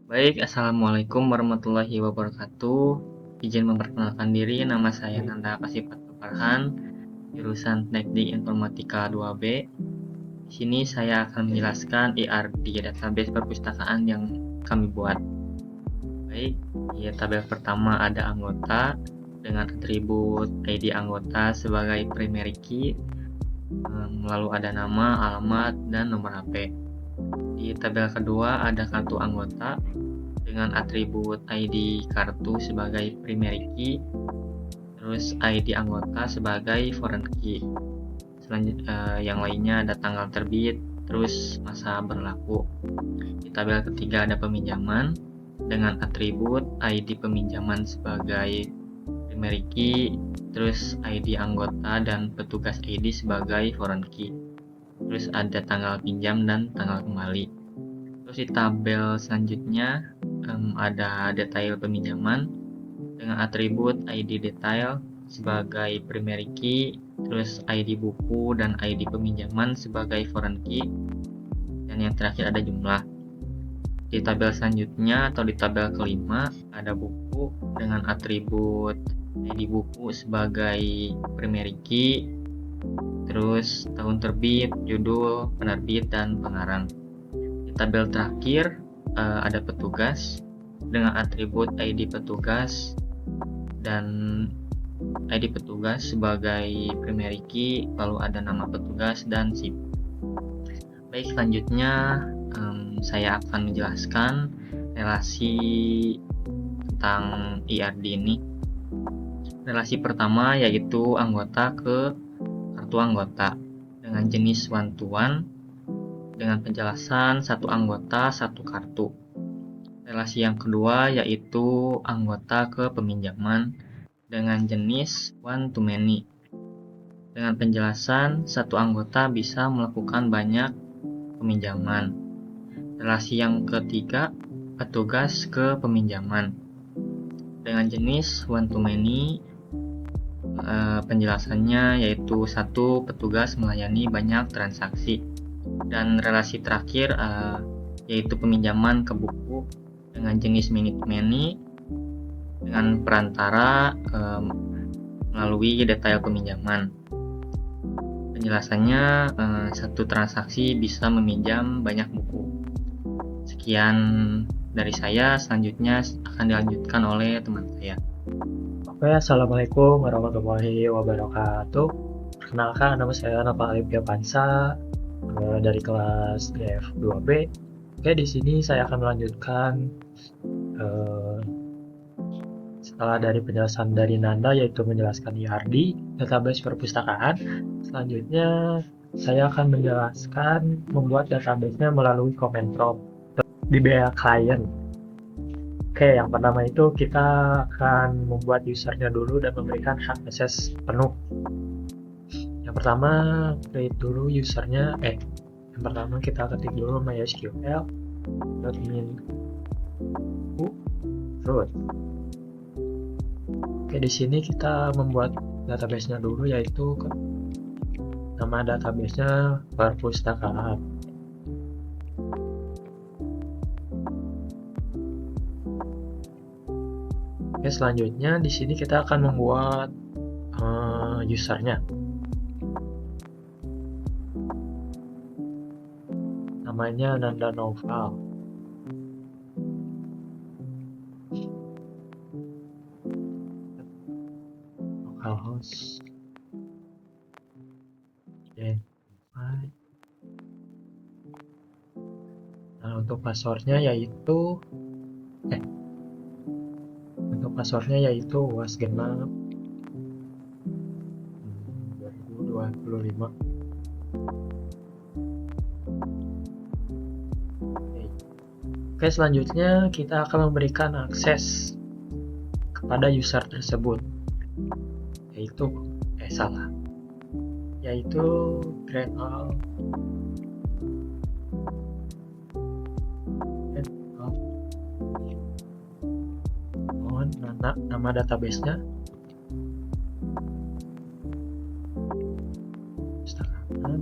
Baik, Assalamualaikum warahmatullahi wabarakatuh. Izin memperkenalkan diri, nama saya Nanda Kasifatu Farhan, jurusan Teknik Informatika 2B. Di sini saya akan menjelaskan IRD database perpustakaan yang kami buat. Baik, di tabel pertama ada anggota dengan atribut ID anggota sebagai primary key, lalu ada nama, alamat, dan nomor HP. Di tabel kedua ada kartu anggota dengan atribut ID kartu sebagai primary key, terus ID anggota sebagai foreign key. Selanjutnya yang lainnya ada tanggal terbit, terus masa berlaku. Di tabel ketiga ada peminjaman dengan atribut ID peminjaman sebagai primary key, terus ID anggota dan petugas ID sebagai foreign key. Terus ada tanggal pinjam dan tanggal kembali. Terus di tabel selanjutnya ada detail peminjaman dengan atribut ID detail sebagai primary key, terus ID buku dan ID peminjaman sebagai foreign key, dan yang terakhir ada jumlah. Di tabel selanjutnya atau di tabel kelima ada buku dengan atribut ID buku sebagai primary key, terus tahun terbit, judul, penerbit, dan pengarang. Di tabel terakhir ada petugas dengan atribut ID petugas dan ID petugas sebagai primary key, lalu ada nama petugas dan SIP. Baik, selanjutnya saya akan menjelaskan relasi tentang IRD ini. Relasi pertama yaitu anggota ke kartu anggota dengan jenis one to one dengan penjelasan satu anggota satu kartu. Relasi yang kedua yaitu anggota ke peminjaman dengan jenis one to many dengan penjelasan satu anggota bisa melakukan banyak peminjaman. Relasi yang ketiga, petugas ke peminjaman dengan jenis one to many. Penjelasannya yaitu satu petugas melayani banyak transaksi, dan relasi terakhir yaitu peminjaman ke buku dengan jenis minute many dengan perantara melalui detail peminjaman. Penjelasannya satu transaksi bisa meminjam banyak buku. Sekian dari saya, selanjutnya akan dilanjutkan oleh teman saya. Oke, Assalamualaikum warahmatullahi wabarakatuh. Perkenalkan, nama saya Nova Alipia Pansa dari kelas DF2B. Oke, di sini saya akan melanjutkan setelah dari penjelasan dari Nanda, yaitu menjelaskan IRD, database perpustakaan. Selanjutnya, saya akan menjelaskan membuat database-nya melalui command prompt di BA Client. Oke, yang pertama itu kita akan membuat usernya dulu dan memberikan hak akses penuh. Yang pertama, create dulu usernya. Yang pertama kita ketik dulu mysql admin root. Oke, di sini kita membuat database-nya dulu, yaitu nama database-nya perpustakaan. Oke, selanjutnya di sini kita akan membuat usernya. Namanya Nanda Noval. Localhost. Nah, untuk passwordnya yaitu was genap 2025. Oke, selanjutnya kita akan memberikan akses kepada user tersebut, yaitu create all nama database-nya perpustakaan.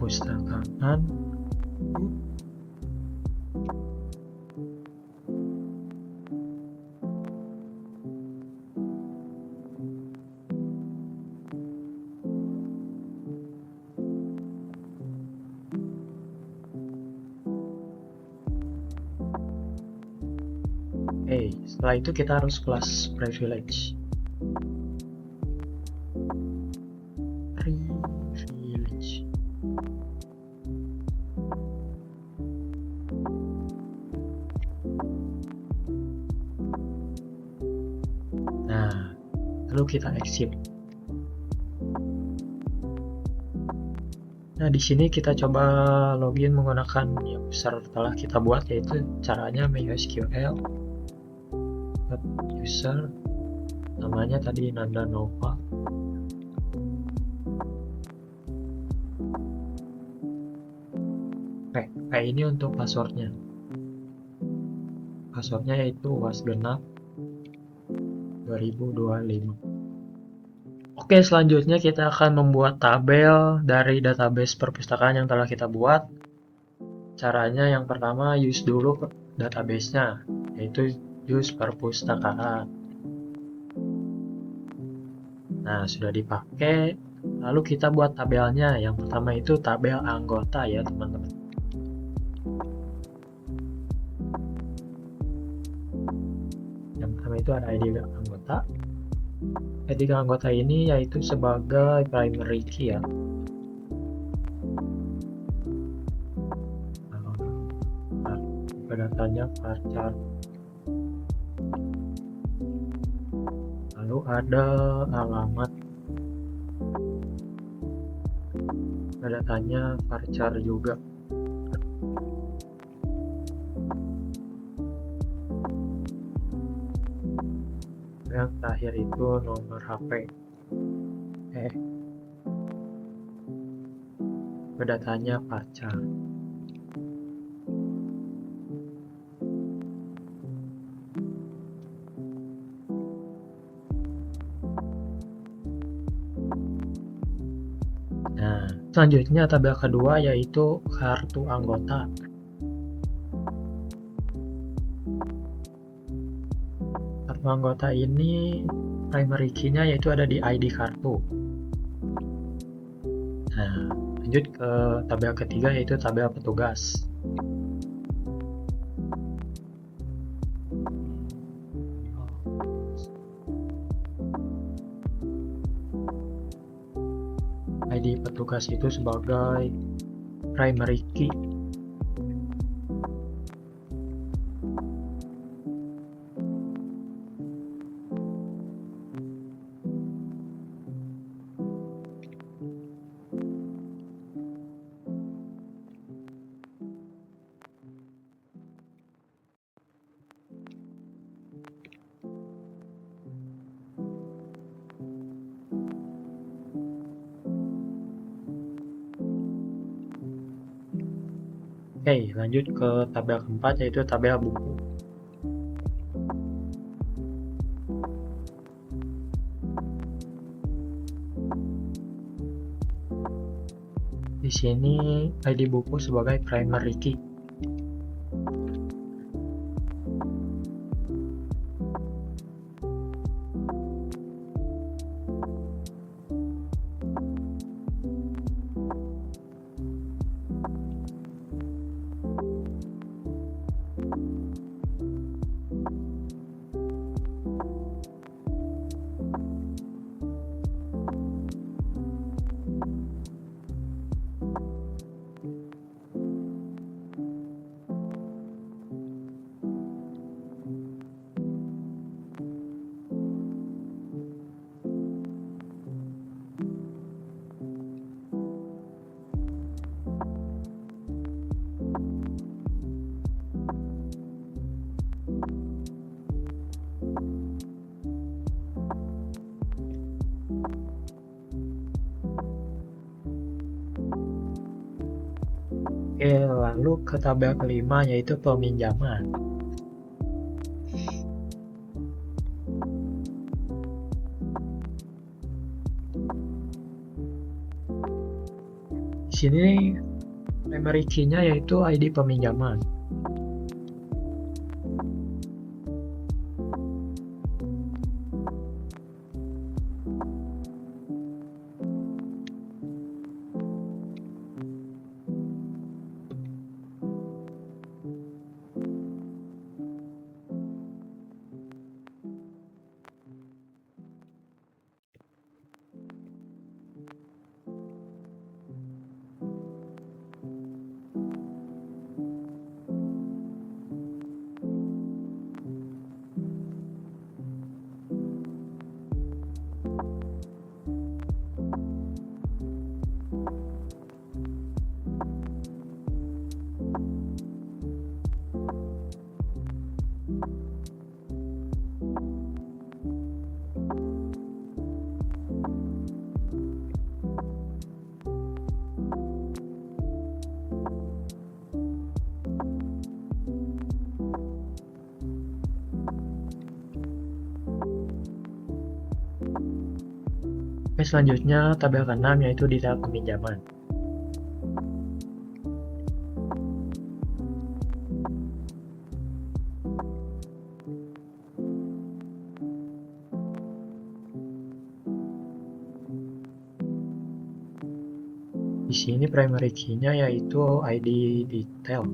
perpustakaan. Oke, setelah itu kita harus kelas privilege. Privilege. Nah, lalu kita exit. Nah, di sini kita coba login menggunakan user telah kita buat, yaitu caranya MySQL. User namanya tadi Nanda Nova. Oke, kayak ini untuk passwordnya. Passwordnya yaitu wasgenap 2025. Oke, selanjutnya kita akan membuat tabel dari database perpustakaan yang telah kita buat. Caranya yang pertama use dulu database-nya, yaitu use perpustakaan. Nah, sudah dipakai, lalu kita buat tabelnya. Yang pertama itu tabel anggota ya, teman-teman. Yang pertama itu ada ID anggota. ID anggota ini yaitu sebagai primary key ya. Datanya varchar. Lalu ada alamat. Datanya varchar juga. Yang terakhir itu nomor HP. Datanya varchar. Nah, selanjutnya tabel kedua yaitu kartu anggota. Kartu anggota ini primary key-nya yaitu ada di ID kartu. Nah, lanjut ke tabel ketiga yaitu tabel petugas. ID petugas itu sebagai primary key. Oke, lanjut ke tabel keempat yaitu tabel buku. Di sini ID buku sebagai primary key. Oke, lalu ke tabel kelima yaitu peminjaman. Di sini primary key-nya yaitu ID peminjaman. Oke, selanjutnya tabel ke-6 yaitu detail peminjaman. Di sini primary key-nya yaitu ID detail.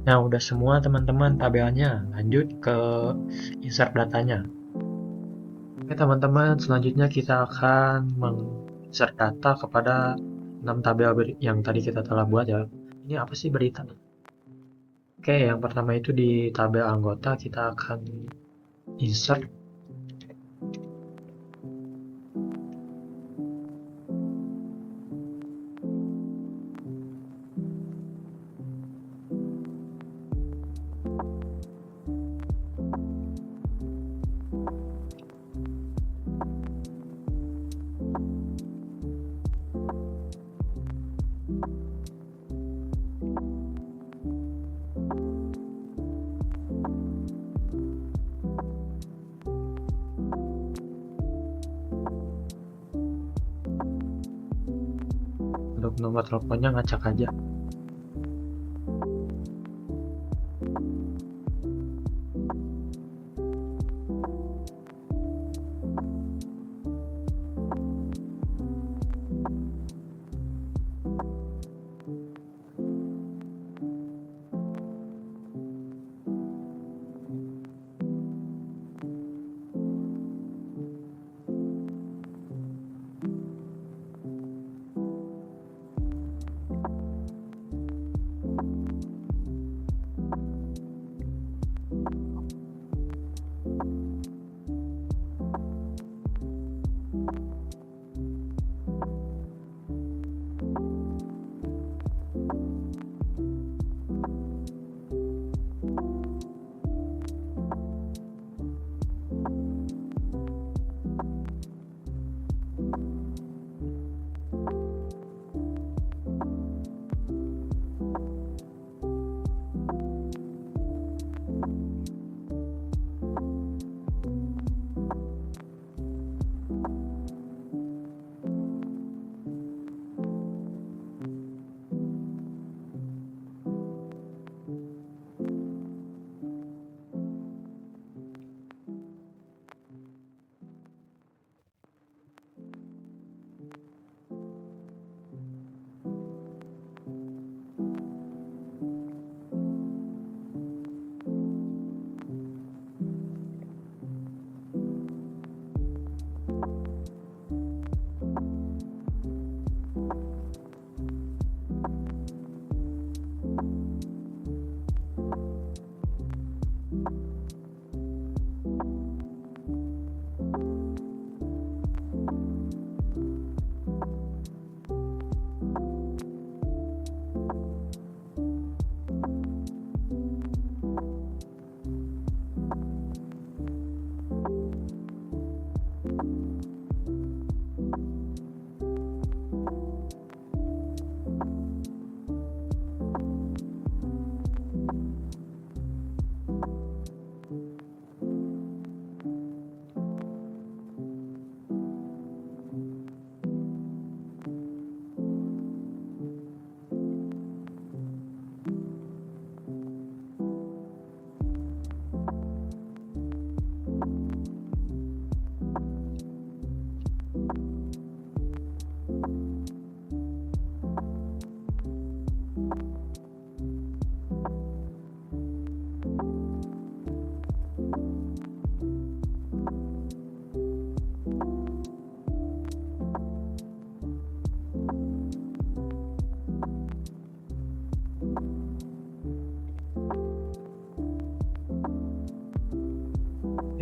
Nah, udah semua teman-teman tabelnya. Lanjut ke insert datanya. Oke teman-teman, selanjutnya kita akan menginsert data kepada 6 tabel yang tadi kita telah buat ya. Ini apa sih berita? Oke, yang pertama itu di tabel anggota kita akan insert untuk nomor teleponnya ngacak aja.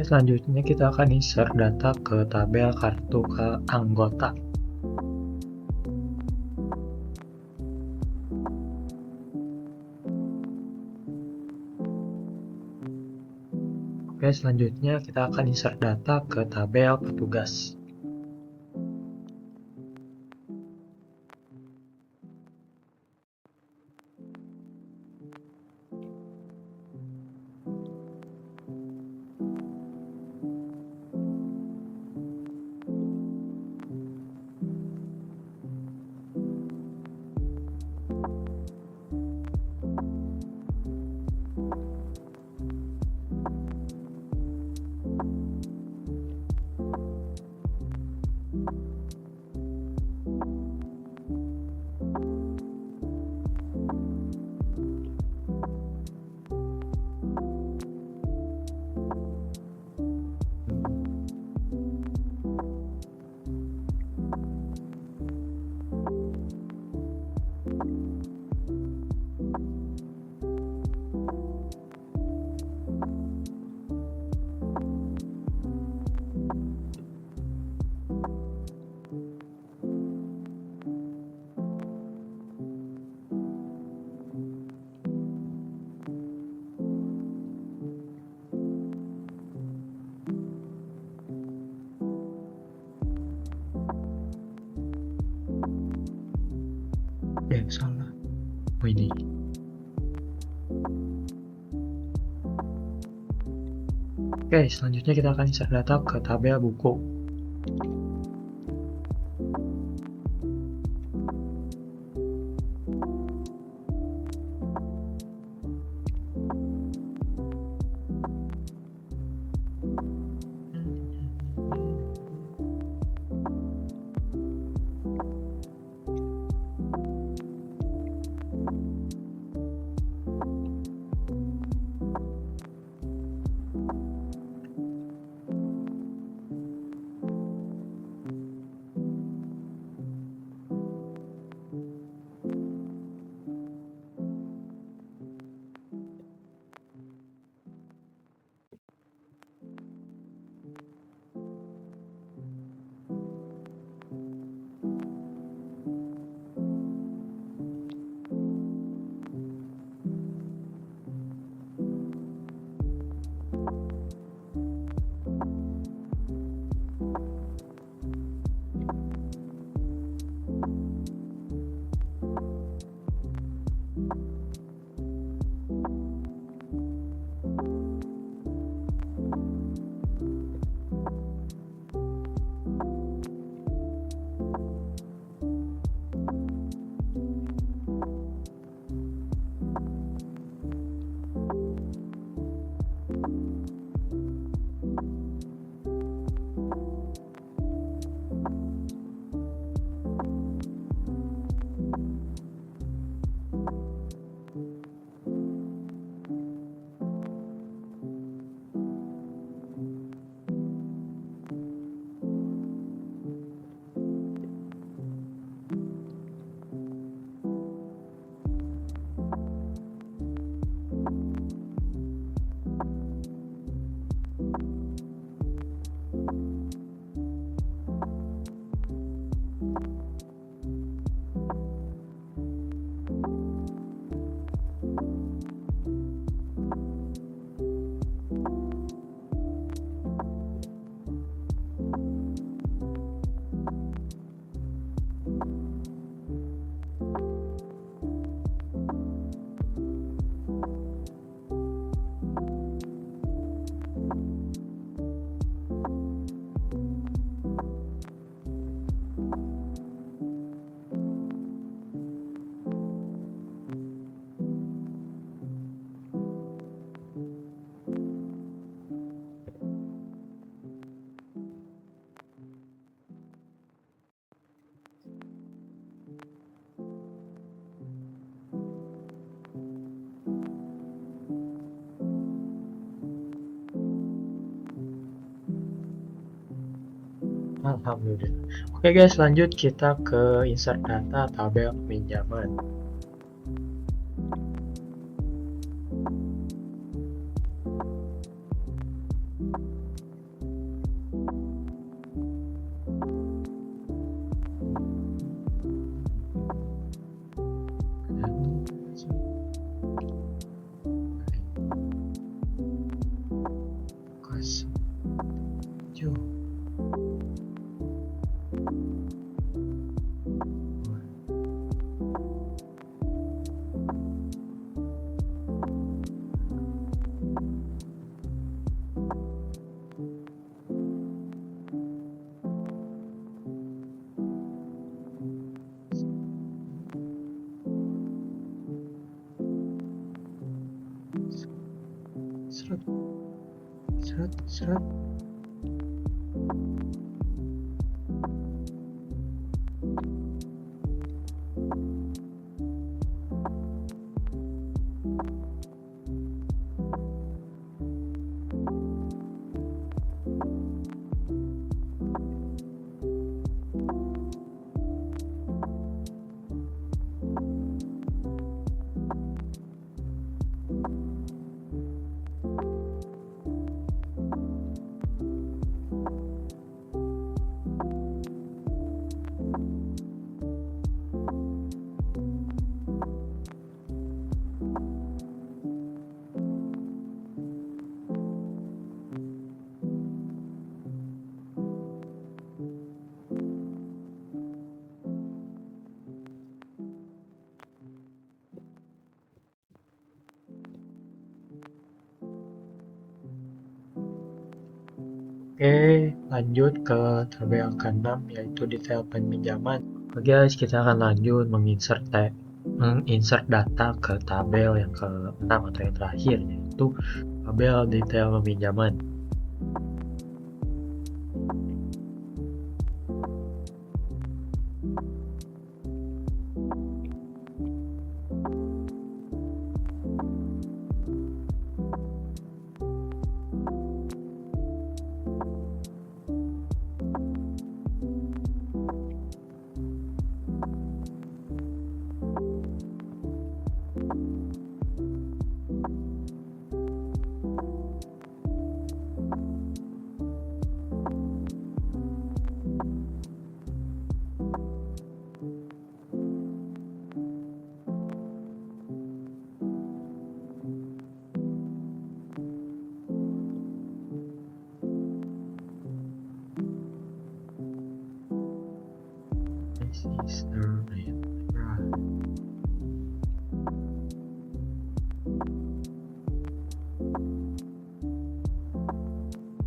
Selanjutnya kita akan insert data ke tabel kartu ke anggota. Oke, selanjutnya kita akan insert data ke tabel petugas. Salah. Oh, ini. Oke, selanjutnya kita akan insert data ke tabel buku. Alhamdulillah. Oke guys, lanjut kita ke insert data tabel pinjaman. seret, seret, seret. Oke, lanjut ke tabel ke-6 yaitu detail peminjaman. Oke guys, kita akan lanjut menginsert data ke tabel yang ke-6 atau yang terakhir, yaitu tabel detail peminjaman. This is the right.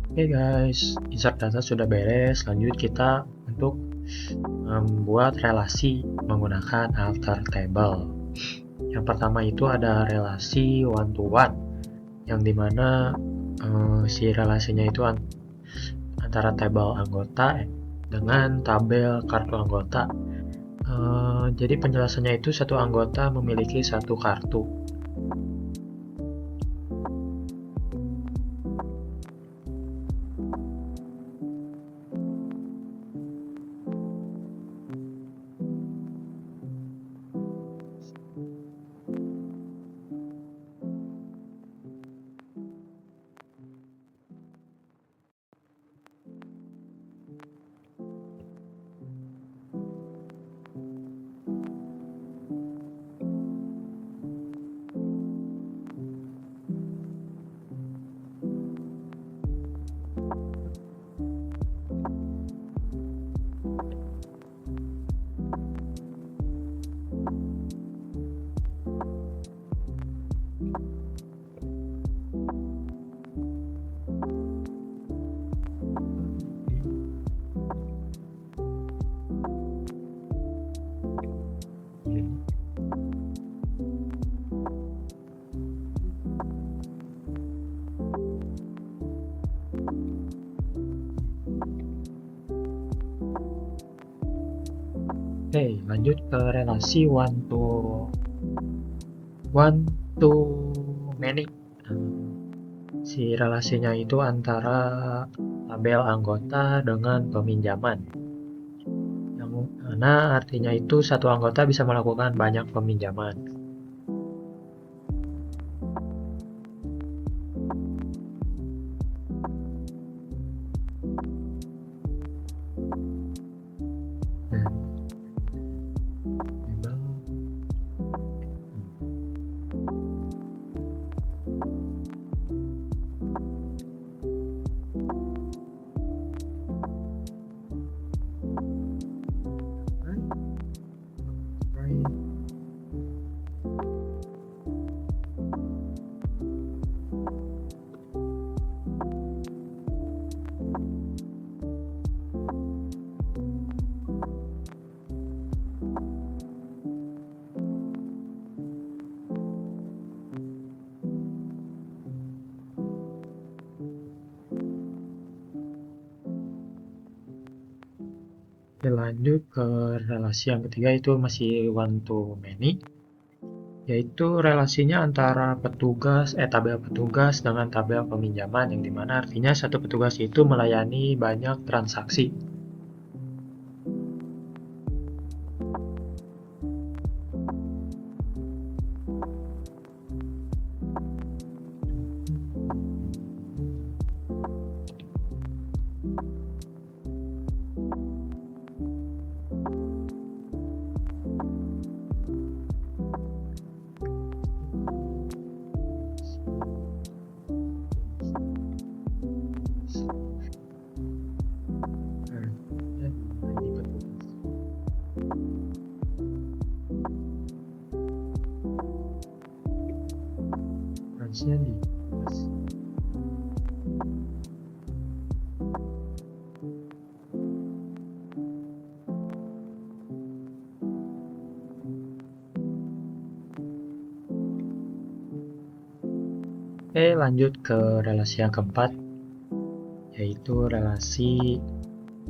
Oke guys, insert data sudah beres. Lanjut kita untuk membuat relasi menggunakan alter table. Yang pertama itu ada relasi one to one, yang dimana si relasinya itu antara tabel anggota dengan tabel kartu anggota. Jadi penjelasannya itu satu anggota memiliki satu kartu. Oke, lanjut ke relasi one to many. Si relasinya itu antara tabel anggota dengan peminjaman, yang mana artinya itu satu anggota bisa melakukan banyak peminjaman. Lanjut ke relasi yang ketiga, itu masih one to many, yaitu relasinya antara tabel petugas dengan tabel peminjaman, yang dimana artinya satu petugas itu melayani banyak transaksi. Transnya di lanjut ke relasi yang keempat, yaitu relasi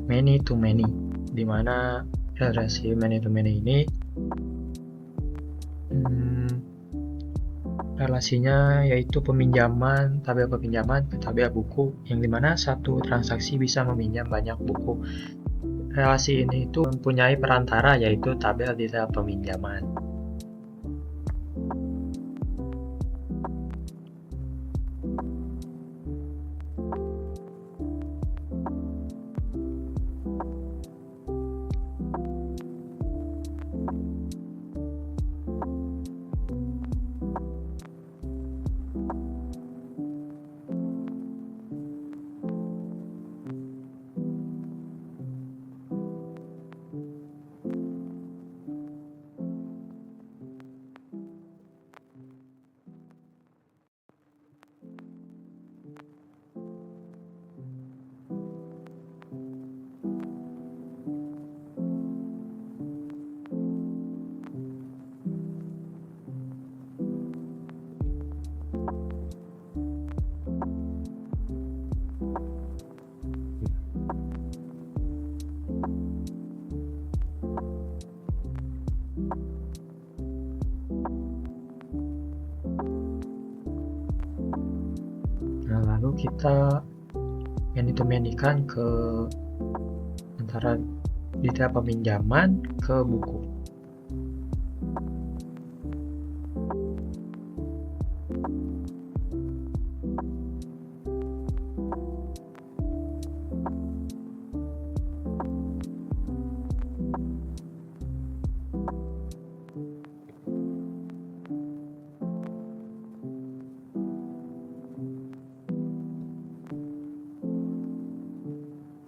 many to many, di mana relasi many to many ini relasinya yaitu tabel peminjaman ke tabel buku, yang dimana satu transaksi bisa meminjam banyak buku. Relasi ini itu mempunyai perantara, yaitu tabel detail peminjaman. Nah, lalu kita many-to-many-kan ke antara detail peminjaman ke buku.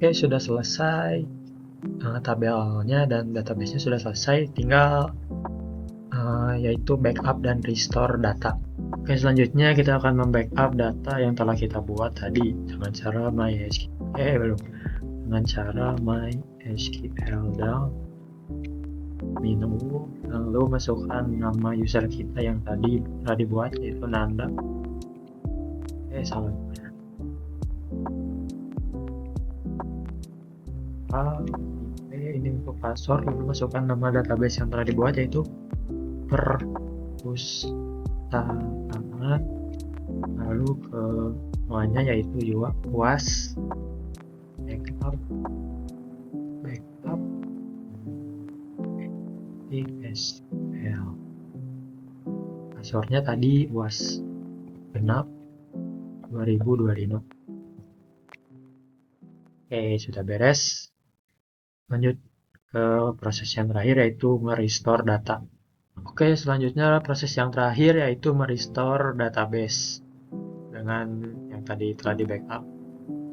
Oke, sudah selesai tabelnya dan database-nya sudah selesai, tinggal yaitu backup dan restore data. Oke, selanjutnya kita akan membackup data yang telah kita buat tadi dengan cara dengan cara MySQL down menu, lalu masukkan nama user kita yang tadi telah dibuat, yaitu Nanda. Salah. Ini untuk password, lalu masukkan nama database yang telah dibuat, yaitu perpustakaan, lalu ke namanya yaitu UAS backup SQL. Passwordnya tadi UAS genap 2025. Oke, sudah beres. Lanjut ke proses yang terakhir, yaitu merestore data. Oke, selanjutnya proses yang terakhir yaitu merestore database dengan yang tadi telah di backup.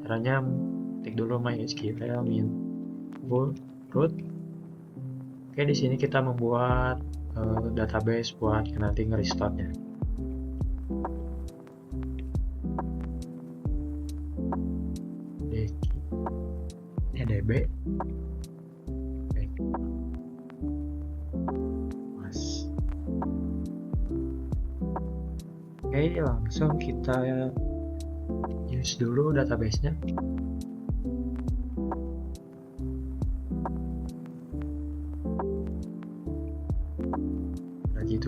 Caranya ketik dulu MySQL root. Oke, di sini kita membuat database buat nanti nge-restore-nya. DB Oke, langsung kita use dulu database-nya.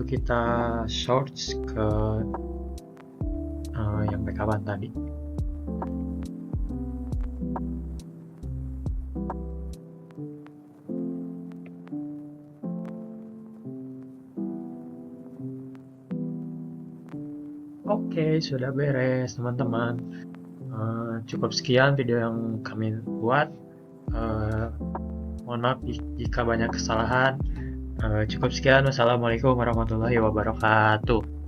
itu kita search ke yang backupan tadi. Oke, sudah beres teman-teman. Cukup sekian video yang kami buat. Mohon maaf jika banyak kesalahan. Cukup sekian. Wassalamualaikum warahmatullahi wabarakatuh.